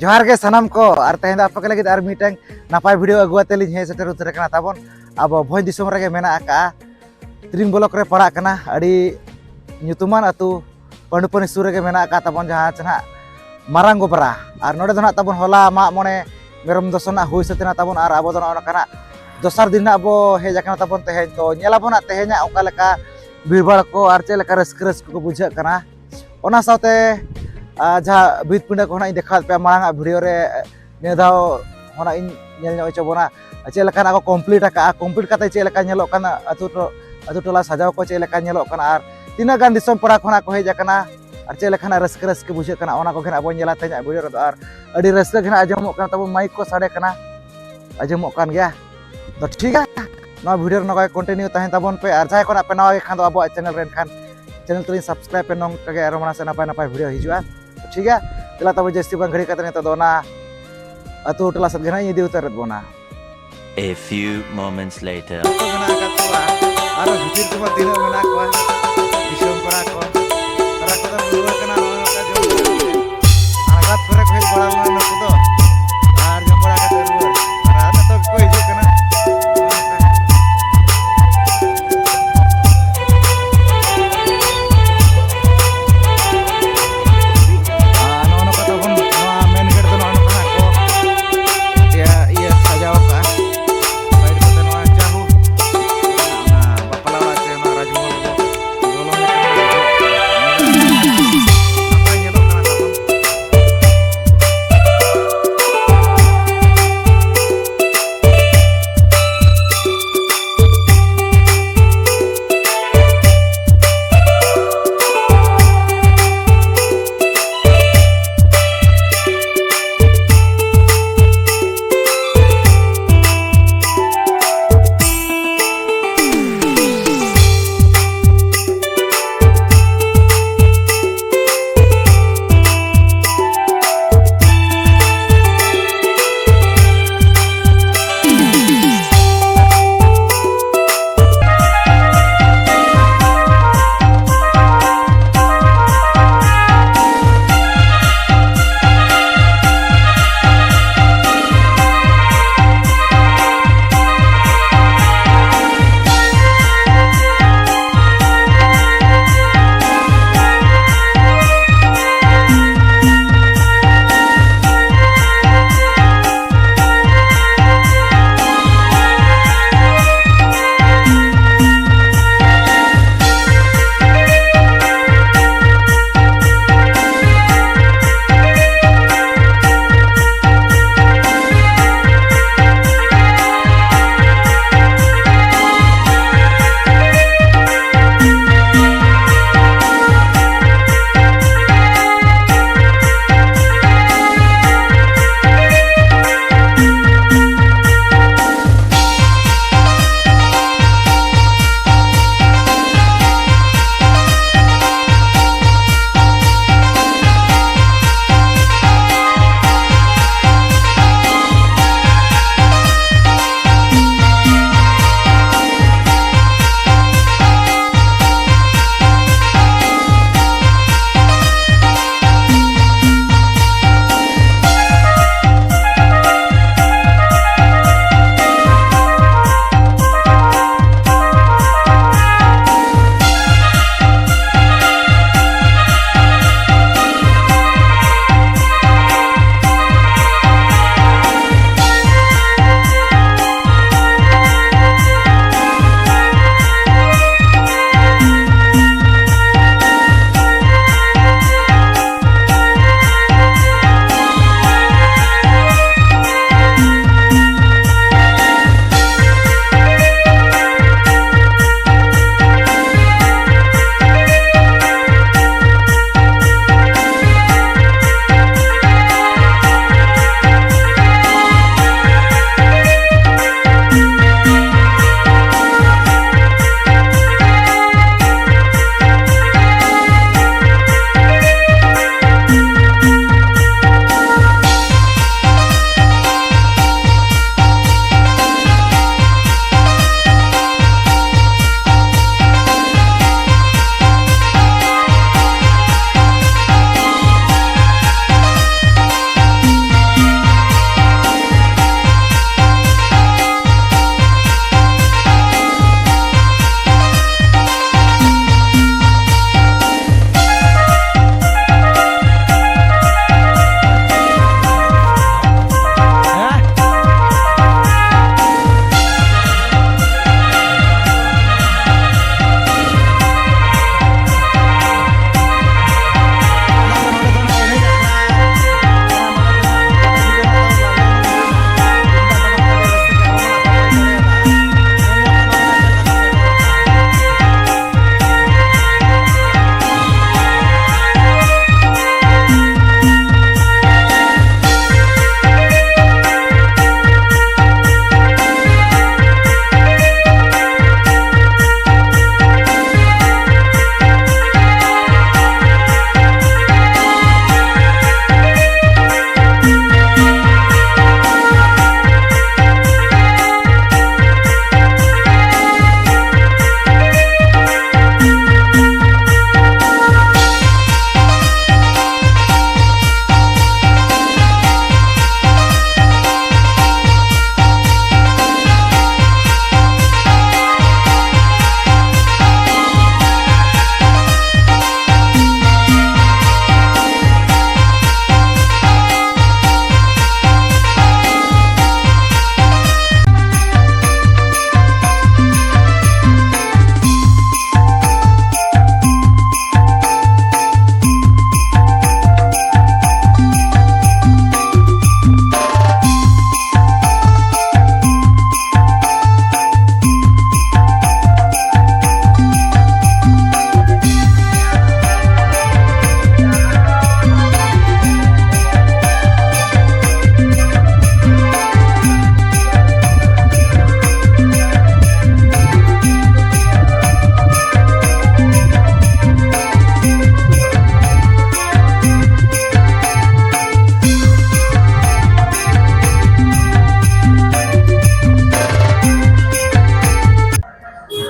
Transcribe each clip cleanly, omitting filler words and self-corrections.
जोहार के सनम को और तेज आपके लगे और मीटिंग नपाय वीडियो अगुआते हे सेटर उतर ताबन अब भोज दिसम रे मेना का त्रिंग ब्लॉक रे पड़ा कना अड़ी ᱧᱩᱛᱩᱢᱟᱱ अतु पंडुपनी सुर रे मेना का ताबन जहां चना मारांग गोबरा और नोडे दना ताबन होला मा मने मेरम दसना हुई सतना ताबन और अब दना कना दोसर दिन अब हेज कना ताबन तेज तो नेलाबोना तेज ओका लेका भीड़भाड़ को और चे लेका रस्क रस्क को बुझा कना ओना साथे जहाँ बीत पिंडा को होना देखा पे मांग वीडियो रे नेदाव होना इन नेल नो चबोना चे लेका ना को कंप्लीट काते चे लेका नेलो कना अतु टोला सजाव को चे लेका नेलो कना और तीना गान दिसम पड़ा खोना को हेज कना और चे लेका रस्क रस्क बुझा कना ओना को घेना अब नेला तेज वीडियो रे और अडी रस्क घेना आजमो कना तब माइक को साडे कना आजमो कान गया तो ठीक है ना वीडियो नगा कंटिन्यू तहन ताबन पे और जाय कोना पे नवा खान तो अब चैनल रेन खान चैनल तुलिन सब्सक्राइब पे नोंग कगे आरो मना से नपाय नपाय वीडियो हिजुआ ठीक है चला तब जस्ती बन घड़ी कतने तो दोना अतु टला सद घेना इदी उतरत बोना A few moments later आरो भितिर तुम तीनो मना को दिसम पड़ा को तरा को बुआ कना का जो आगात करे को बड़ा न को दो आर जम बड़ा का रुआ और आना तो कोई जो कना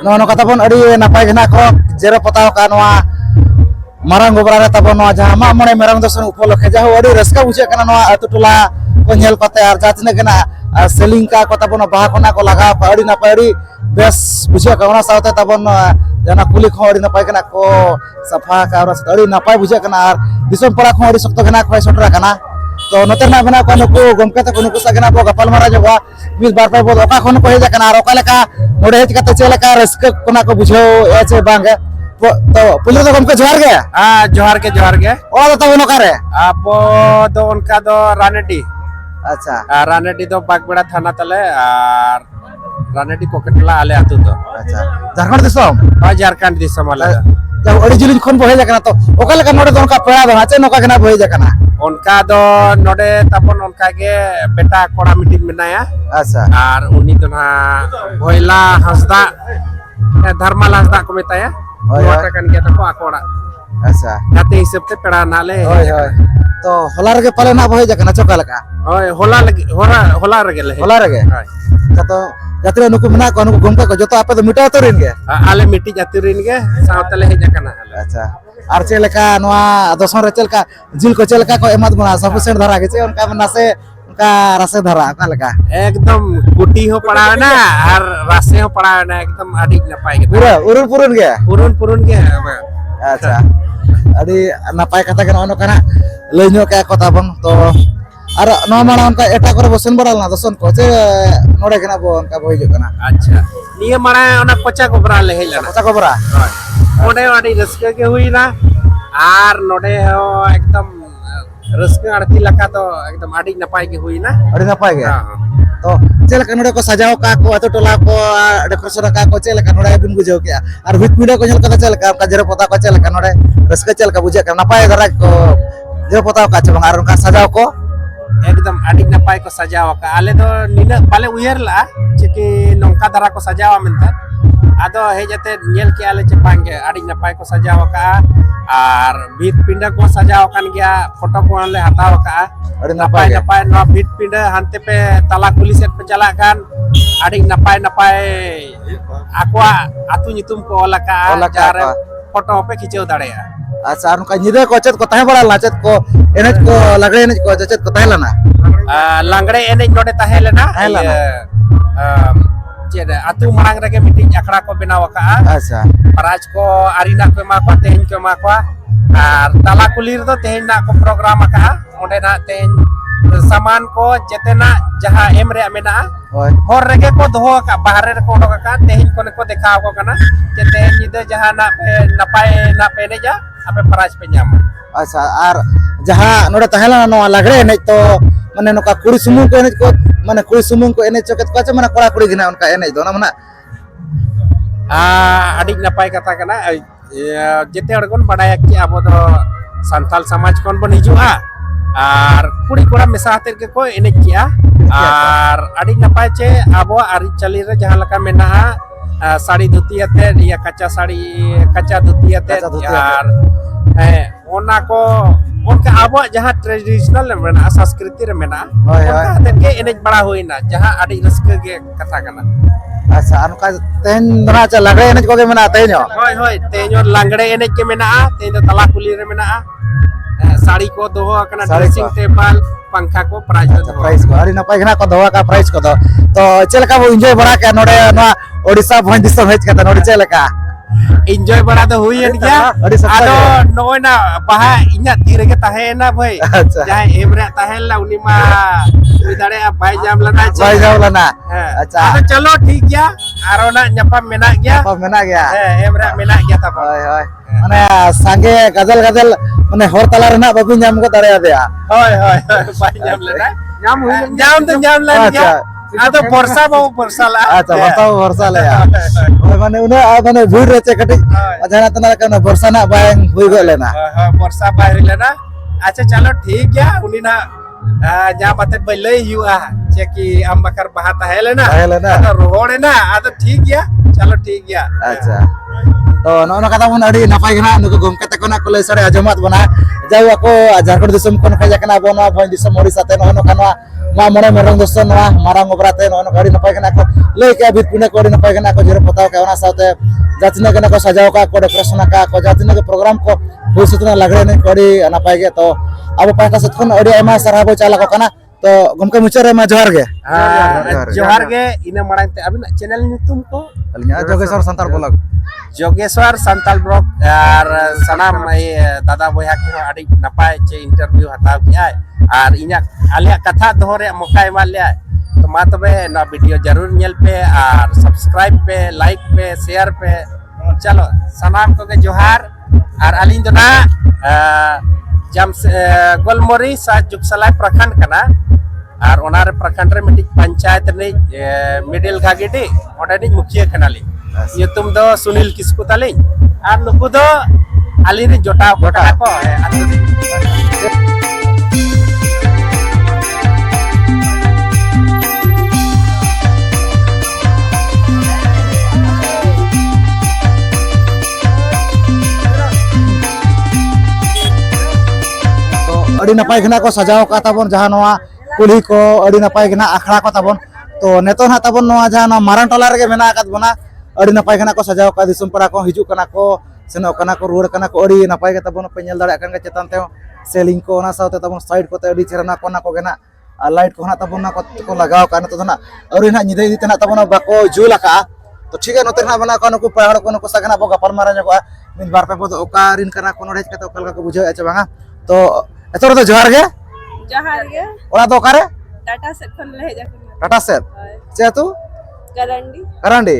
no no kata pun adi napai kena ko jero potao ka noa marang gobra ta pun noa jaha ma mone merang dosan upolokhe jaho adi raska buje kana noa atu tola ko nyel kate ar jatne kena seling ka kota pun baha kona ko laga pa adi napai adi bes buje ka ona saute ta pun jana kuli ko adi napai kena ko safa ka ora adi napai buje kana ar disom pala ko adi sokto kena ko sotra kana to noter na bena ko nuku gomke ta ko nuku sagena bo gapal mara jawa mis bar pa bo oka khon ko heja kana ar oka leka node hej kate chele ka raska kona ko bujho eche bang तो police तो हमको जोहार गया जोहार के और तो उन करे आपो दो उनका दो रानेडी अच्छा रानेडी दो बागबेड़ा थाना तले और रानेडी कोकटला आले आतु तो अच्छा झारखंड दिसम झारखंड दिसम वाला जब ओरिजिनल खन बहे जाकना तो ओकले का नोडे दोनका पेड़ा दो हाचे नोका गना बहे जाकना उनका दो नोडे तपन उनका के बेटा कोड़ा मीटिंग मेनाया अच्छा और उनी तो ना भोइला हंसदा धर्माल हंसदा को मेताया kan kita ko akora अच्छा gate hisab te peda nale होय होय तो होला रगे पले ना बहे जाकना चोका लका होय होला लगे होला रगे ले होला रगे तो जतरे नुकु मना को नुकु गमका को जतो आपे तो मिटा तो रिन गे आले मिटी जातुरिन गे सावतले हे जाकना अच्छा आर चेलका नोआ दोसर चेलका जिल को चेलका को एमत बना सफिशिएंट धरा गे चे उनका मनासे उनका रसे धरा का लगा एकदम कुटी हो पड़ा ना और रसे हो पड़ा ना एकदम अधिक नपाय के पूरा उरुन पुरुन गे अच्छा अड़ी नपाय कथा के ono kana leño ka kota bang to ar no mana उनका एटा करे बसन बड़ाल ना दसन को जे नोडे kana bo उनका बहि जो kana अच्छा निये मारा ओना कोचा कोबरा ले हेला कोचा कोबरा ओडे वाडी रसके के हुई ना आर नोडे हो एकदम रसके आरती लका तो एकदम आड़ी नपाय के हुई ना अड़ी नपाय गे तो चेल का नोडे को सजाओ का को अतो टोला को डेकोरेशन का को चेल का नोडे बिन बुझो के और विथ मीडिया को चेल का चेल का जरे पता को चेल का नोडे रसके चेल का बुझे का नपाय धरा को जरे पता का चबंग आर उनका सजाओ को एकदम आड़ी नपाय को सजाओ का आले तो निना बाले उयर ला चेकी नोंका धरा को सजावा मेनते आदो हे जते नेल के आले चपांगे आड़ी नपाय को सजाओ का और भीत पिंडा को सजाओ कान गया फोटो को ले हटाओ का अड़ी नपाय नपाय नो भीत पिंडा हानते पे ताला कुली सेट पे चला कान आड़ी नपाय नपाय आकवा आतु नितुम को ओला का जारे फोटो पे खिंचो दाड़ेया अच्छा उनका निदे को चेत को ताहे बड़ा लाचत को एनेज को लगड़े एनेज को चेत को ताहे लना लांगड़े एनेज नोडे ताहे लेना चेद आतु मांग रगे मीटिंग अखड़ा को बनाव का अच्छा पराज को आरीना को मा को तेहन को मा को और ताला कुलीर दो तेहन ना को प्रोग्राम का ओंडे ना तेहन सामान को जेतेना जहां एम रे मेना होर रगे को दोहो का बाहर रे को ओडो का तेहन को देखाव को कना जे तेहन निदे जहां ना पे नपाय ना पेने जा आपे पराज पे ᱧᱟᱢᱟ अच्छा और जहां नोडे ताहेला नो लगड़े एनेज तो माने नोका कुड़ी सुमुंग को एनेज को माने कुड़ी सुमुंग को एनेज चोकेत को अच्छा माने कोड़ा कुड़ी गिना उनका एनेज दो ना माने आड़ी नपाय कथा कना जेते हड़गन बड़ाया कि अब दो संथाल समाज कोन बन हिजुआ और कुड़ी कोड़ा मेसा हाते के को एनेज किया और आड़ी नपाय चे अब आरी चली रे जहां लका मेना साड़ी धोती आते या कच्चा धोती आते और ओना को उनका अब जहां ट्रेडिशनल मेना संस्कृति रे मेना उनका हाते के एनेज बड़ा होइना जहां आड़ी रसके के कथा कना अच्छा उनका तेन दरा च लगड़े एनेज को के मेना तेन होय होय तेन लांगड़े एनेज के मेना तेन तला कुली रे मेना साड़ी को दोहो कना ड्रेसिंग टेबल पंखा को प्राइस को अड़ी नपाय घना को दोवा का प्राइस को तो चेलका वो एंजॉय बड़ा के नोडे नो ओडिसा भोज दिसम हेज के नोडे चेलका एंजॉय बड़ा तो हुई गया आदो नोय ना बाहा इना तीरे के ताहे ना भाई जहां एमरे ताहे ला उनी मा विदाड़े बाय जाम लना अच्छा तो चलो ठीक गया आरो ना न्यापा मेना गया एमरे मेना गया था होय होय माने संगे गजल माने होर तला रे ना बाबू न्याम को दरे दिया होय बाय जाम लेना न्याम लेना आदो वर्षा ला अच्छा वर्षा ले माने उने माने भूर रेचे कटी जाना तना कने वर्षा ना बाय हुई गेलेना वर्षा बाय लेना अच्छा चलो ठीक गया उनी ना जहां बाते बलई हुआ चेकी हम बकर बहाता है लेना तो रोहड़े ना आदो ठीक गया चलो ठीक गया अच्छा तो नो कथा बन अड़ी नपाय गना नुको गमके तको ना कोले सरे आजमात बना जाऊ को झारखंड दिसम कोन खजा कना बनो भोज दिसम ओडिसा ते नो कनवा मा मने मेरम दोस्तों नवा मारांग ओबराते नो गाड़ी नपाय कना को लय के बित पुने को नपाय कना को जेरे पताव के ओना साथे जातिना कना को सजाव का को डेकोरेशन का को जातिना के प्रोग्राम को हुई सुतना लागरे ने कोडी नपाय के तो अब पाटा से खन अडी आयमा सरहा बो चाला को कना तो गमके मुचरे मा जोहार गे जोहार गे इन मांग ते अबिन चैनल ᱧᱩᱛᱩᱢ को अलिया जोगेश्वर संताल ब्लॉग जोगेश्वर संताल ब्लॉग और सनाम दादा बया के अडी नपाय चे इंटरव्यू हताव की आय और इना आलिया कथा दोहरे मौका एमा ले तो मा तबे ना वीडियो जरूर नेल पे और सब्सक्राइब पे लाइक पे शेयर पे चलो सनाम को के जोहार और अलिन दो ना जम गोलमोरी सा जुगसलाई प्रखंड कना और ओनारे प्रखंड रे मिटिक पंचायत रे मिडिल गागेडी ओडे मुखिया कनाली युतुम दो सुनील किस्कु ताली और नुकु दो आली रे जोटा बोटा को अड़ी नपाय घना को सजाव का ताबन जहां नवा कुली को अड़ी नपाय घना आखड़ा को ताबन तो नेतो ना ताबन नवा जहां मारान टोला रे मेना आकात बना अड़ी नपाय घना को सजाव का दिसुम पड़ा को हिजु कना को सेनो कना को रुड़ कना को अड़ी नपाय के ताबन पे नेल दाड़ा कन के चेतन ते सेलिंग को ना साउते ताबन साइड को ते अड़ी चेरना को ना को गेना लाइट को ना ताबन ना को लगाव का तो ना अड़ी ना निदे दी तना ताबन बाको जुला का तो ठीक है नोते ना बना को नुकु पहाड़ को नुकु सगना बो गपल मारा जको मिन बार पे बो ओकारिन कना को नोडे के तो कल का बुझे अच्छा बांगा तो एतोर तो जोहार गे ओला दो कारे टाटा से खन ले जा टाटा से चे तू करंडी करंडी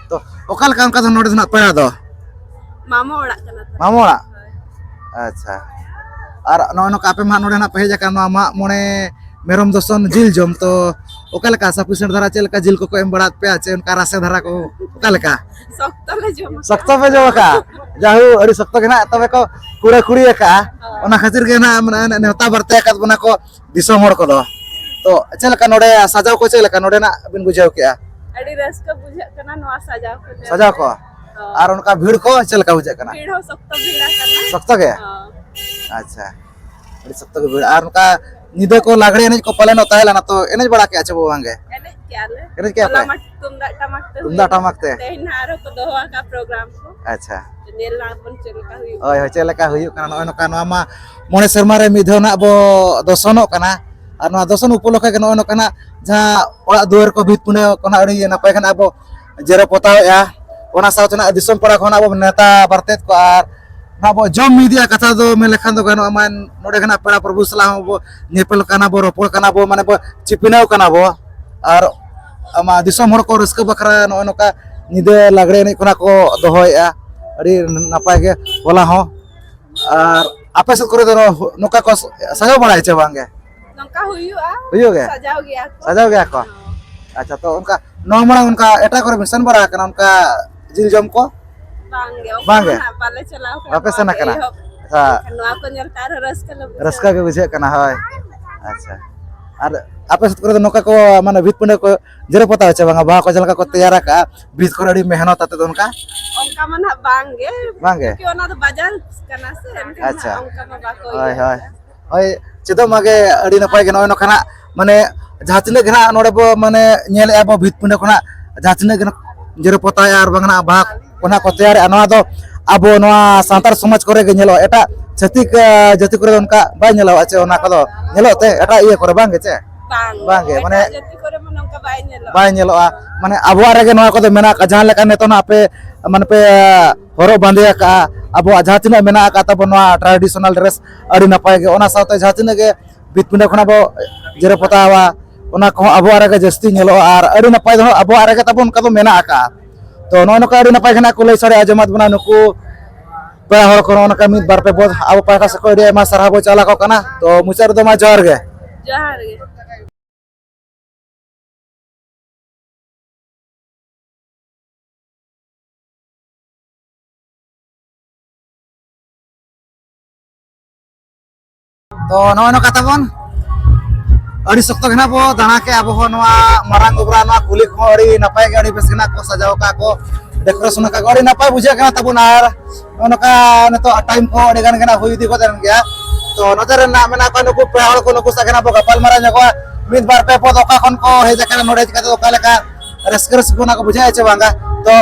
तो ओकल काम का नोटिस ना पड़ा दो मामा ओड़ा कना मामा ओड़ा अच्छा और नो नो कापे मा नोडे ना पहेजा का मा मोने मेरम दोसन जिल जम तो ओकल का सफिशिएंट धरा चल का जिल को एम बड़ा पे आचे उनका रासे धरा को ओकल का सख्त पे जो का जाहु अड़ी सख्त के ना तबे को कुड़े कुड़ी का ओना खातिर के ना नेता बरते का बना को दिसम होड़ को दो तो चल का नोडे सजाव को चल का नोडे ना बिन बुझाव के अड़ी रस का बुझा कना नवा सजाव को और उनका भीड़ को चल का बुझा कना भीड़ हो सख्त भीड़ा कना सख्त के अच्छा अड़ी सख्त के भीड़ और उनका निदे को लागड़े एने को पले न ताहेला ना तो एने बड़ा के अच्छा वो वांगे एने क्या पे तुमदा टमक ते तेनारो को दोवा का प्रोग्राम को अच्छा नेल ना बन चल का हुई ओय होय चल का हुई कना नो का नो मा मोने शर्मा रे मिधो ना बो दसनो कना और नो दसन उपलक्ष के नो कना जहां ओड़ा दुआर को भीत पुने कना अड़ी नपाय कना बो जेरो पोताव या ओना साथ ना दिसम पड़ा खना बो नेता बरतेत को आर ना बो जम मीडिया कथा दो में लेखन दो गनो मान नोडे कना पेड़ा प्रभु सलाम बो नेपल कना बो रोपड़ कना बो माने बो चिपिनाव कना बो और अमा दिसम हर को रस्क बखरा नो नो का निदे लागड़े ने कना को दोहोया अड़ी नपाय के बोला हो और आपे से करे दो नोका को सजाव बड़ा है बांगे नंका हुईआ हुईओगे सजाव गया को अच्छा तो उनका नॉर्मल उनका एटा करे मिशन बड़ा कना उनका जिल जम को बांगे पाले चलाओ आपे से ना कना अच्छा नवा को नेल तार रस के बुझे कना है अच्छा और आपे से करे नोका को माने भीत पुंडे को जरे पता है बांगा बा को चलका को तैयार का भीत को अड़ी मेहनत आते उनका मन बांगे क्यों ना तो बाजार कना से अच्छा उनका में बाको हाय हाय हाय चेदो मागे अड़ी नपाय के नो खाना माने जहातिने गना नोडे बो माने नेल एबो भीत पुंडे कोना जहातिने गना जरे पता है और बांगना बा कोना को तैयार अनवा दो अबो नवा सांतार समाज करे के नेलो एटा छतिक जति करे उनका बाय नेलो आचे ओना को दो नेलो ते एटा ये करे बांगे चे बांगे माने जति करे मन उनका बाय नेलो माने अबो रे के नवा को दो मेना का जहां लेका नेतो ना पे माने पे हरो बांधे का अबो जहातिने मेना का तब नवा ट्रेडिशनल ड्रेस अड़ी नपाय के ओना साथे जहातिने के बितपुंडे खना बो जरे पतावा ओना को अबो रे के जस्ती नेलो और अड़ी नपाय दो अबो रे के तब उनका तो मेना का तो नो नो का अड़ी नपाय खना को लई सरे आजमात बना नुकु पे हर को नो का मित बार पे बहुत अब पाटा से को रे मा सरहाबो चला को कना तो मुचर दो मा जोर गे तो नो कथा बन अड़ी सख्त घना बो दाना के अब हो नवा मारांग उबरा नवा कुली को अड़ी नपाय के अड़ी बेस घना को सजाव का को डेकोरेशन का अड़ी नपाय बुझे घना तबुन आर नका न तो टाइम को अड़ी गन घना हुई दी को देन गया तो नजर ना मेना को नुकु पेहड़ को नुकु सगना बो गपल मारा जको मिद बार पे पद ओका खन को हे जकना नोडे कते ओका लेका रस्कर सुना को बुझाय छे बांगा तो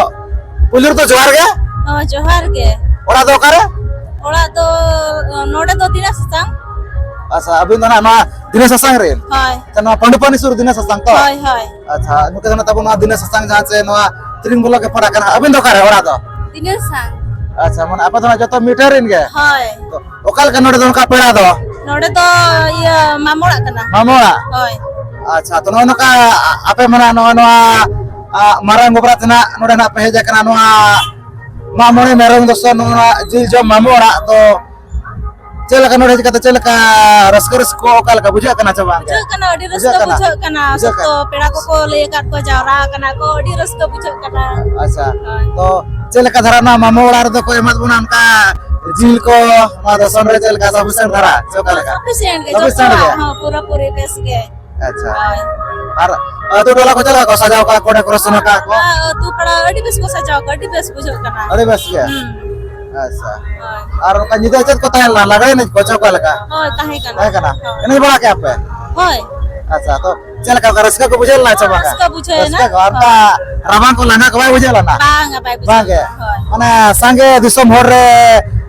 पुलुर तो जोहार गे जोहार गे ओरा दो करे ओड़ा तो नोड़े तो दिनेश संग अच्छा अभी ना ना दिनेश ससंग रे हाय तना पंडुपानी सुर दिनेश ससंग तो हाय हाय अच्छा नुके ना तब ना दिनेश ससंग जहां से नवा त्रिंग बोलो के पड़ा करना अभी दो करे ओरा दो दिनेश संग अच्छा मन आप तो जो तो मीटर इन गे हाय तो ओकाल का नोडे का पेड़ा दो नोड़े तो ये मामोड़ा कना मामोड़ा हाय अच्छा तो नोका आपे मना नवा मारंग गोबरा तना नोडे ना पे हे जकना नवा मामोड़े मेरंग दोसो नवा जिल जो मामोड़ा तो चलका नोडे कते चलका रस्कर को ओकाल का बुझा कना चबा बुझ कना अडी रस्का बुझ कना तो पेड़ा को ले काट को जावरा कना को अडी रस्का बुझ कना अच्छा तो चलका धरा ना मामोड़ा रे तो कोई मत बुना उनका जिल को मा दसन रे चलका सब सन धरा चोकाल का पेशेंट के जो हां पूरा पूरे पेश के अच्छा और तो डोला को चला को सजाओ का कोडे क्रसन का को तू पड़ा अडी बेस को सजाओ अडी बेस बुझ कना अरे बस के अच्छा और का निदा चत को ताला लगाय नहीं को चोकाल का हां काहे है कना नहीं बड़ा के आपे हाय अच्छा तो चल का रस्का को बुझेल ना चबा का रस्का बुझे ना रस्का और का रामा को लंगा को बुझेल ना बांगा बाय बुझ बांगे माने संगे दिसम होर रे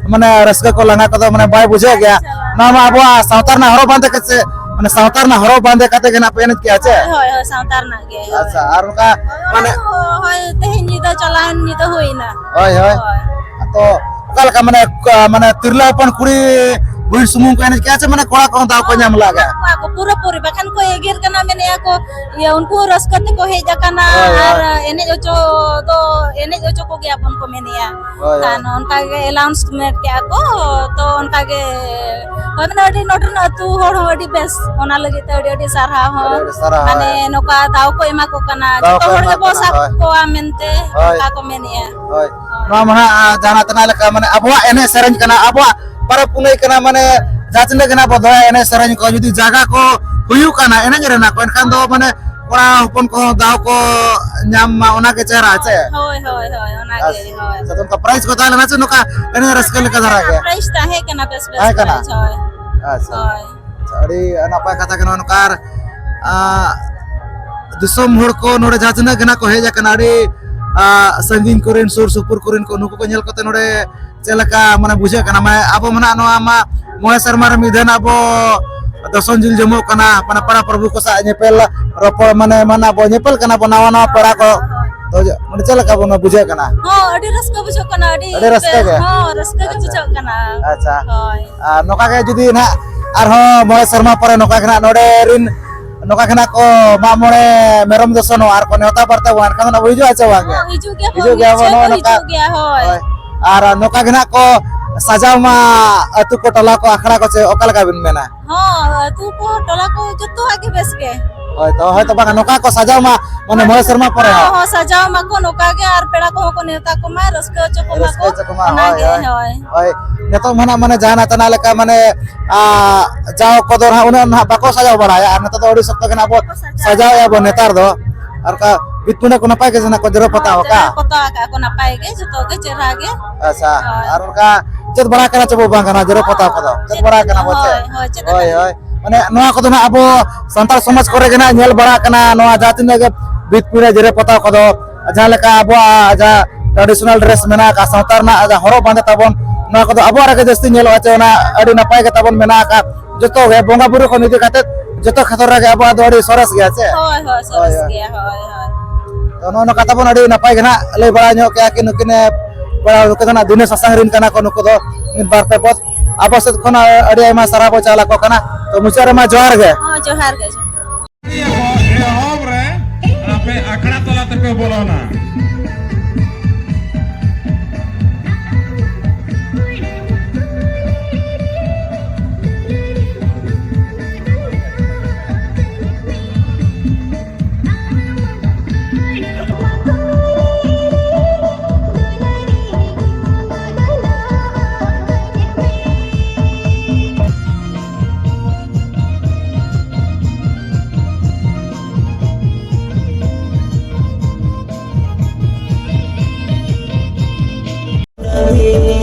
माने रस्का को लंगा को माने बाय बुझे गया ना मा अबो सावतार ना हरो बांधे कसे माने सावतार ना हरो बांधे कते के ना पेनत के आछे हाय हाय सावतार ना गे अच्छा और का माने हाय तेहन निदा चलान निदा होई ना होय होय तो कल का माने तिरला अपन कुड़ी बुई सुमुंग को एने क्या माने कोड़ा को दाव को नाम लागा को पूरा पूरी बखन को एगिर कना मेने को ये उनको रस करते को हे जकना और एने जो तो एने जो को गया अपन को मेने या कान उनका के अनाउंसमेंट क्या को तो उनका के हमने अडी नोट न तू होड़ अडी बेस ओना लगे तो अडी सारा हो माने नोका दाव को एमा को कना जो तो होड़ के बोसा को आमेनते का को मेने या होय मा महा जाना तना लका माने अबवा एने सरंज कना अबवा पर पुनै कना माने जाचने कना बदवा एने सरंज को जदी जागा को हुयु कना एने जरेना को एनखान दो माने कोड़ा हपन को दाव को नाम मा ओना के चेहरा আছে होय होय होय ओना के होय तो उनका प्राइस को ताले ना नुका एने रस्का लेका धरा के प्राइस ता है कना बेस बेस है कना होय अच्छा अरे नापाय कथा कना नुकार दिसम होड़ को नोडे जाचने कना को हे जकना अरे संगीन कोरेन सुर सुपुर कोरेन को नुको को नेल कते नोडे चलका माने बुझे कना माने अबो मना नोआ मा मोय शर्मा रे मिधन अबो दसन जिल जमो कना माने पड़ा प्रभु को सा नेपेल रोपड़ माने माना बो नेपेल कना बनावा ना पड़ा को तो माने चलका बनो बुझे कना हां अडी रस्का बुझो कना अडी रस्का के हां रस्का के बुझो कना अच्छा हाय नोका के जुदी ना आर हो मोय शर्मा परे नोका के ना नोडे रिन नोका के ना को मा मोणे मेरम दसनो आर को नेता परते वान कना ना बुझो आचे वागे हिजु गया नोका होय और नोका के ना को सजाव मा अतु को टला को आखड़ा को ओकल का बिन मेना हां तू को टला को जतो आगे बेस के होय तो बागा नोका को सजाव मा माने मोय शर्मा परे हां सजाव मा को नोका के आर पेड़ा को नेता को मा रस्का चको मा को होय नेतो मना माने जाना तना लेका माने जाओ को दो उन ना बाको सजाव बड़ाया और नेता तो ओडी सख्त के ना बो सजाव या बो नेतार दो और का बितुने को नपाय के जना को जरो पता होका पता का को नपाय के जतो के चेहरा के अच्छा और उनका चत बड़ा करा चबो बांगना जरो पता को चत बड़ा कना बचे होय होय माने नोआ को ना अबो संताल समाज करे के ना नेल बड़ा कना नोआ जातिने के बितपुरे जरे पता को जहां लेका अबो आजा ट्रेडिशनल ड्रेस मेना का संतार ना आजा हरो बांधे तबन नोआ को अबो रे जस्ती नेल आचे ना अडी नपाय के तबन मेना का जतो गे बोंगा बुरु को निदि खाते जतो खतर रे अबो अडी सरस गया छे होय होय सरस गया होय होय तो नो कथा बन अडी नपाय गना ले बड़ा नो के कि नुकिने बड़ा रुकना दिने ससंगरिन कना को नुको दो मिद बार पे पत आपसत खना अडी आयमा सारा बो चाला को कना तो मुचारे मा जोहार गे हां जोहार गे ये होम रे आपे आखड़ा तला पे बोलो ना Hey